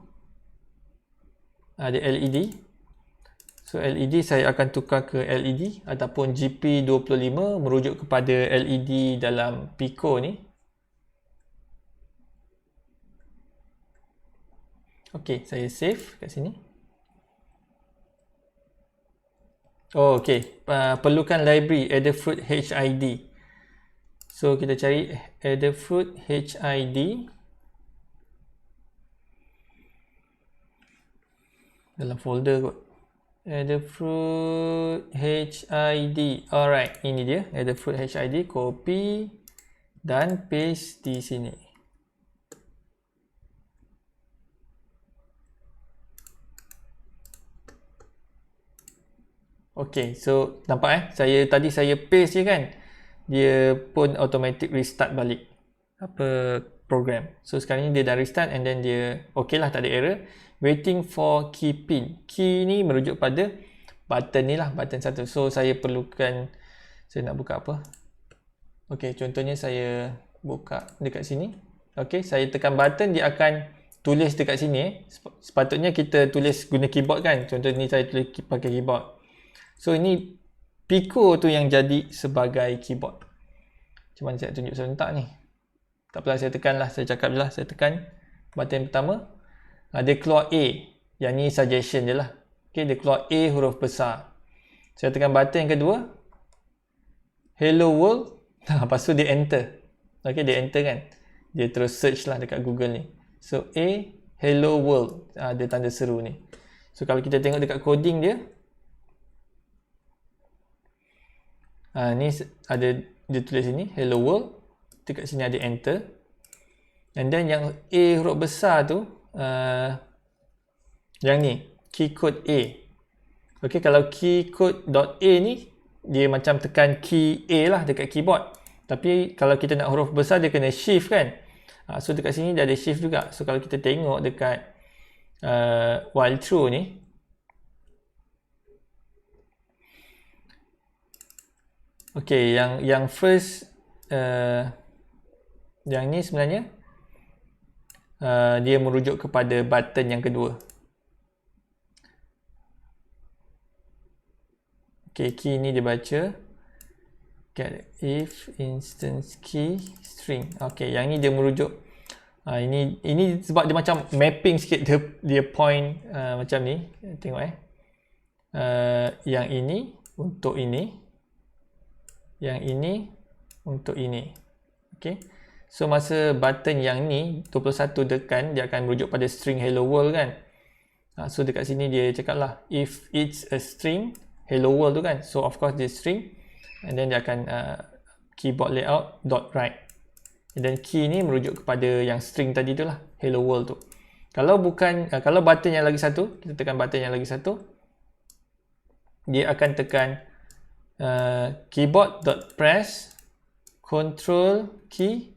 Ada LED. So LED saya akan tukar ke LED ataupun GP25 merujuk kepada LED dalam Pico ni. Ok, saya save kat sini. Oh, ok. Perlukan library Adafruit HID. So kita cari Adafruit HID dalam folder kot. Adafruit HID. Alright, ini dia Adafruit HID. Copy dan paste di sini. Ok, so nampak tadi saya paste je kan, dia pun automatic restart balik program. So sekarang ni dia dah restart and then dia ok lah, tak ada error. Waiting for key pin. Key ni merujuk pada button ni lah, button satu. So saya perlukan, saya nak buka apa? Ok, contohnya saya buka dekat sini. Ok, saya tekan button, dia akan tulis dekat sini. Sepatutnya kita tulis guna keyboard kan. Contoh ni saya tulis pakai keyboard. So ini Pico tu yang jadi sebagai keyboard. Macam mana saya tunjuk serentak ni? Tak apalah, saya tekan lah. Saya cakap je lah. Saya tekan button pertama. Dia keluar A. Yang ni suggestion je lah. Okay, dia keluar A huruf besar. Saya tekan button yang kedua. Hello world. Lepas tu dia enter. Okay, dia enter kan. Dia terus search lah dekat Google ni. So A, hello world. Dia tanda seru ni. So kalau kita tengok dekat coding dia. Ni ada, dia tulis sini hello world, dekat sini ada enter, and then yang A huruf besar tu yang ni key code A. Ok, kalau key code .a ni dia macam tekan key A lah dekat keyboard, tapi kalau kita nak huruf besar dia kena shift kan. So dekat sini dia ada shift juga. So kalau kita tengok dekat while true ni, okay, yang first yang ni sebenarnya dia merujuk kepada button yang kedua. Okay, key ni dia baca get if instance key string. Okay, yang ni dia merujuk ini sebab dia macam mapping sikit, dia point macam ni. Tengok yang ini untuk ini, yang ini untuk ini. Okay, so masa button yang ni 21 tekan, dia akan merujuk pada string hello world kan. So dekat sini dia cakap lah, if it's a string hello world tu kan, so of course dia string, and then dia akan keyboard layout dot write, dan key ni merujuk kepada yang string tadi tu lah, hello world tu. Kalau bukan, kalau button yang lagi satu, kita tekan button yang lagi satu, dia akan tekan keyboard dot press control key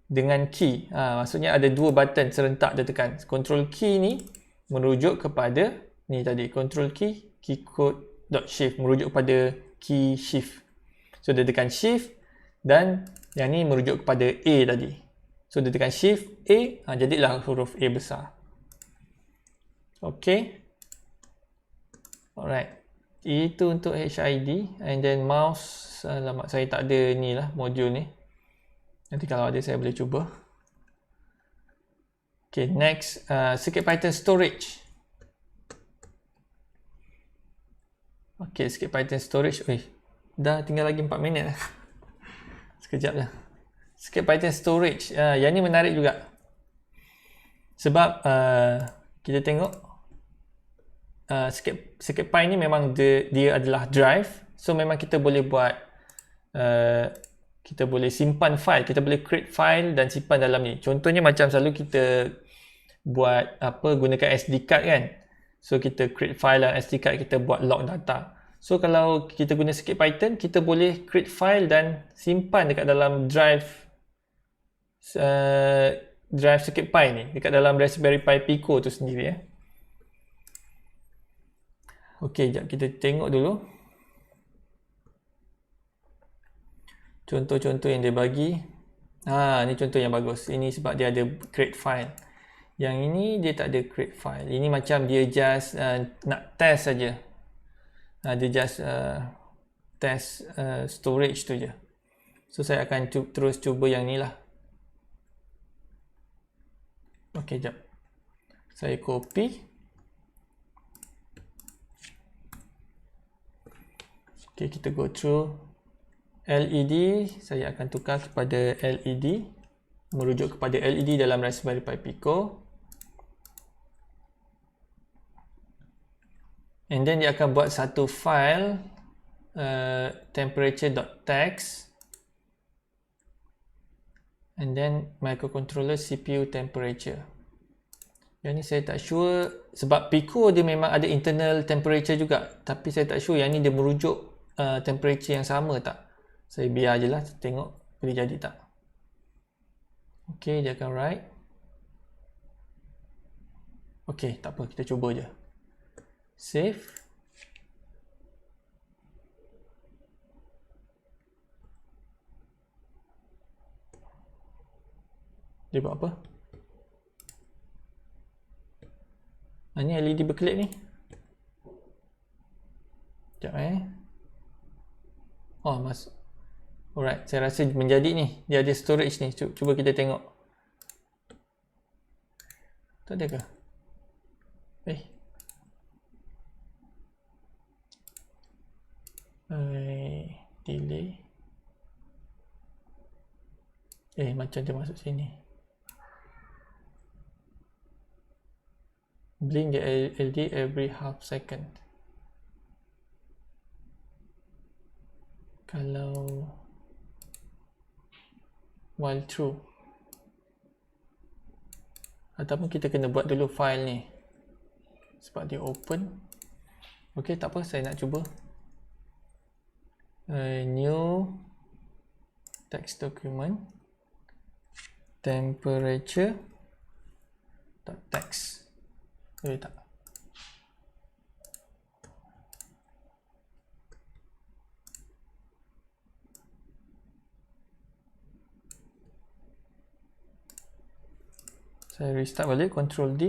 dengan key. Maksudnya ada dua button serentak dia tekan. Control key ni merujuk kepada ni tadi, control key, keycode dot shift merujuk kepada key shift. So dia tekan shift, dan yang ni merujuk kepada A tadi. So dia tekan shift A, jadilah huruf A besar. Okay, alright, itu untuk HID. And then mouse, alamak, saya tak ada ni lah modul ni, nanti kalau ada saya boleh cuba. Okay, next, CircuitPython storage. Okay, CircuitPython storage. Dah tinggal lagi 4 minit lah. Sekejap je. CircuitPython storage, yang ni menarik juga. Sebab kita tengok CircuitPy ni memang dia adalah drive. So memang kita boleh buat, kita boleh simpan file, kita boleh create file dan simpan dalam ni. Contohnya macam selalu kita buat gunakan SD card kan. So kita create file dalam SD card, kita buat log data. So kalau kita guna CircuitPython, kita boleh create file dan simpan dekat dalam drive CircuitPy ni, dekat dalam Raspberry Pi Pico tu sendiri. Ok, jap kita tengok dulu contoh-contoh yang dia bagi. Ni contoh yang bagus. Ini sebab dia ada create file. Yang ini dia tak ada create file. Ini macam dia just nak test saja. Dia just test storage tu je. So saya akan terus cuba yang ni lah. Ok, jap. Saya copy. Ok, kita go through. LED, saya akan tukar kepada LED. Merujuk kepada LED dalam Raspberry Pi Pico. And then dia akan buat satu file temperature.txt, and then microcontroller CPU temperature. Yang ni saya tak sure, sebab Pico dia memang ada internal temperature juga, tapi saya tak sure yang ni dia merujuk temperature yang sama tak. Saya biar je lah, tengok boleh jadi tak. Ok, dia akan write. Ok, tak apa, kita cuba je. Save. Dia buat apa? Ni LED berkelip ni. Sekejap Oh, masuk. Alright, saya rasa menjadi ni. Dia ada storage ni. Cuba kita tengok. Tak ada ke? Delay. Macam dia masuk sini. Blink the LED every half second. Kalau while true, ataupun kita kena buat dulu file ni sebab dia open. Ok, tak apa, saya nak cuba. New text document, temperature text. Tak. Saya restart balik, Ctrl D.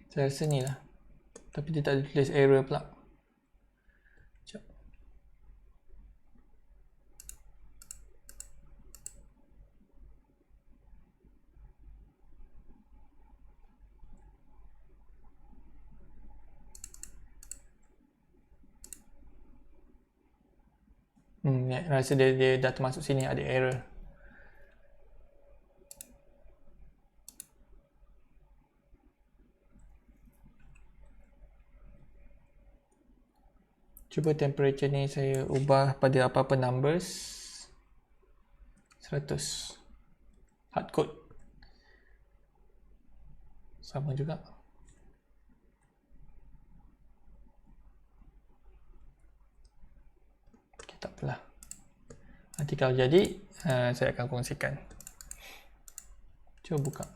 Saya rasa ni lah. Tapi dia tak ada tulis error pula. Sekejap. Rasa dia dah termasuk sini ada error. Cuba temperature ni saya ubah pada apa-apa numbers. 100. Hardcode. Sama juga. Okay, tak apalah. Nanti kalau jadi, saya akan kongsikan. Cuba buka.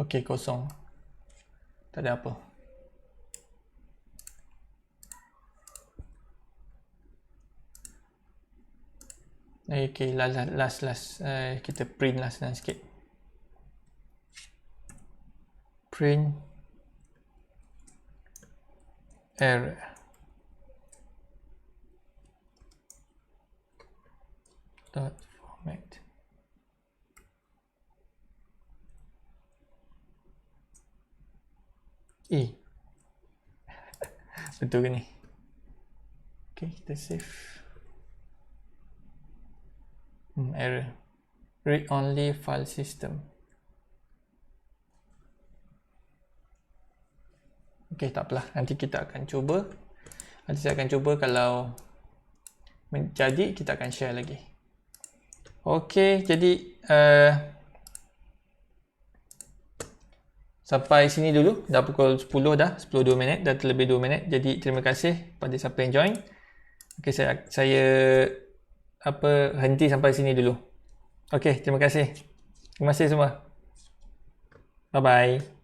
Okey, kosong. Tak ada apa. Okey, last. Kita print lah senang sikit. Print error. Dot format. Betul ke ni? Okay, kita save. Error. Read only file system. Okay, tak apalah. Nanti kita akan cuba. Nanti saya akan cuba kalau menjadi, kita akan share lagi. Okay, jadi sampai sini dulu. Dah pukul 10 dah. 10.02 minit. Dah terlebih 2 minit. Jadi terima kasih pada siapa yang join. Okay, saya henti sampai sini dulu. Okay, terima kasih. Terima kasih semua. Bye-bye.